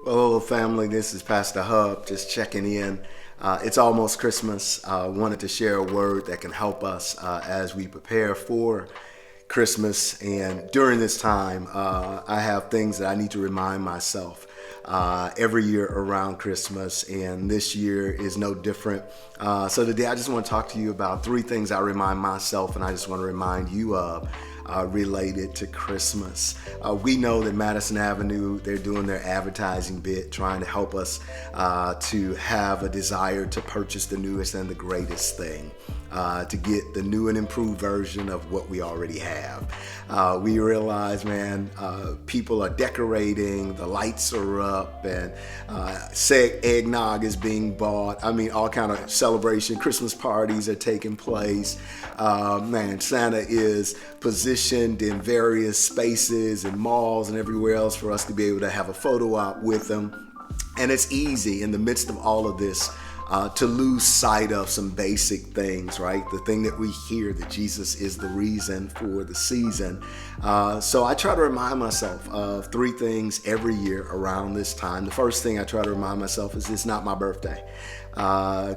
Well, hello family, this is Pastor Hub just checking in. It's almost Christmas. I wanted to share a word that can help us as we prepare for Christmas. And during this time, I have things that I need to remind myself every year around Christmas, and this year is no different. So today I just want to talk to you about three things I remind myself and I just want to remind you of related to Christmas. We know that Madison Avenue, they're doing their advertising bit, trying to help us to have a desire to purchase the newest and the greatest thing, to get the new and improved version of what we already have. We realize, man, people are decorating, the lights are up, and eggnog is being bought. I mean, all kind of celebration, Christmas parties are taking place. Man, Santa is positioned in various spaces and malls and everywhere else for us to be able to have a photo op with them. And it's easy in the midst of all of this to lose sight of some basic things, right? The thing that we hear, that Jesus is the reason for the season. So I try to remind myself of three things every year around this time. The first thing I try to remind myself is it's not my birthday.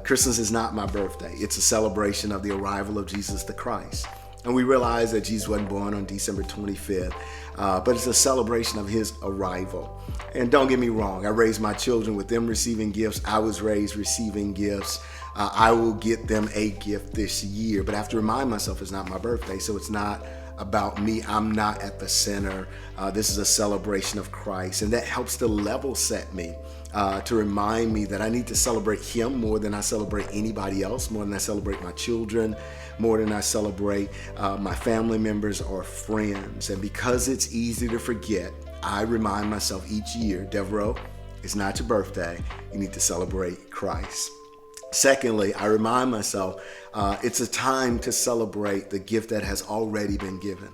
Christmas is not my birthday. It's a celebration of the arrival of Jesus the Christ. And we realize that Jesus wasn't born on December 25th, but it's a celebration of his arrival. And don't get me wrong, I raised my children with them receiving gifts. I was raised receiving gifts. I will get them a gift this year, but I have to remind myself it's not my birthday, so it's not about me. I'm not at the center. This is a celebration of Christ, and that helps to level set me, to remind me that I need to celebrate him more than I celebrate anybody else, more than I celebrate my children, more than I celebrate my family members or friends. And because it's easy to forget, I remind myself each year, Deveraux, it's not your birthday. You need to celebrate Christ. Secondly, I remind myself it's a time to celebrate the gift that has already been given.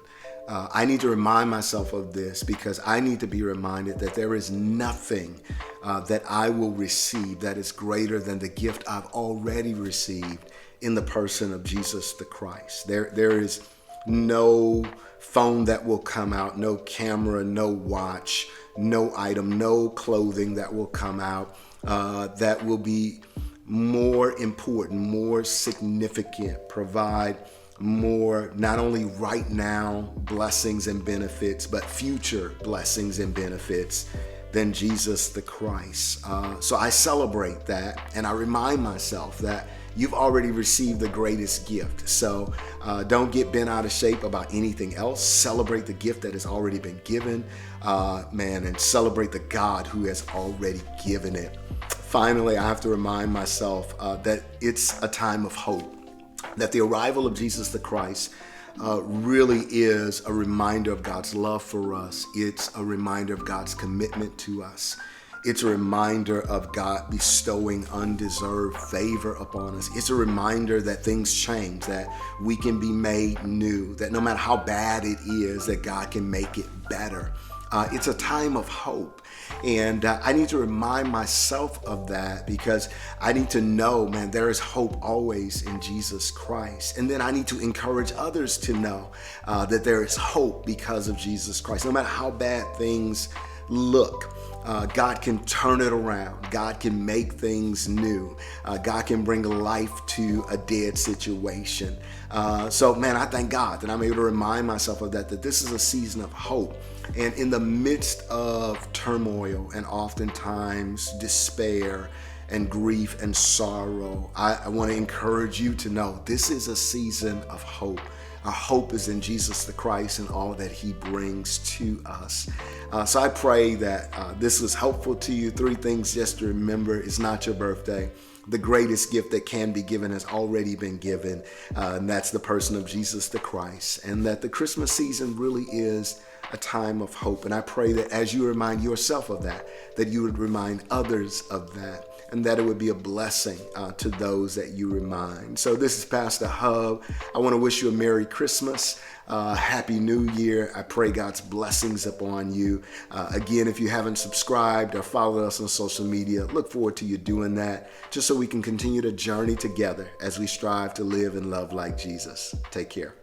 I need to remind myself of this because I need to be reminded that there is nothing that I will receive that is greater than the gift I've already received in the person of Jesus the Christ. There is no phone that will come out, no camera, no watch, no item, no clothing that will come out that will be more important, more significant, provide more, not only right now blessings and benefits, but future blessings and benefits than Jesus the Christ. So I celebrate that, and I remind myself that you've already received the greatest gift. So don't get bent out of shape about anything else. Celebrate the gift that has already been given, and celebrate the God who has already given it. Finally, I have to remind myself that it's a time of hope, that the arrival of Jesus the Christ really is a reminder of God's love for us. It's a reminder of God's commitment to us. It's a reminder of God bestowing undeserved favor upon us. It's a reminder that things change, that we can be made new, that no matter how bad it is, that God can make it better. It's a time of hope. And I need to remind myself of that because I need to know, man, there is hope always in Jesus Christ. And then I need to encourage others to know that there is hope because of Jesus Christ. No matter how bad things look, God can turn it around. God can make things new. God can bring life to a dead situation. So, man, I thank God that I'm able to remind myself of that this is a season of hope. And in the midst of turmoil and oftentimes despair and grief and sorrow, I want to encourage you to know this is a season of hope. Our hope is in Jesus the Christ and all that he brings to us. So I pray that this was helpful to you. Three things just to remember. It's not your birthday. The greatest gift that can be given has already been given, and that's the person of Jesus the Christ. And that the Christmas season really is a time of hope. And I pray that as you remind yourself of that you would remind others of that, and that it would be a blessing to those that you remind. So this is Pastor Hub. I want to wish you a Merry Christmas, Happy New Year. I pray God's blessings upon you. Again, if you haven't subscribed or followed us on social media, look forward to you doing that, just so we can continue to journey together as we strive to live and love like Jesus. Take care.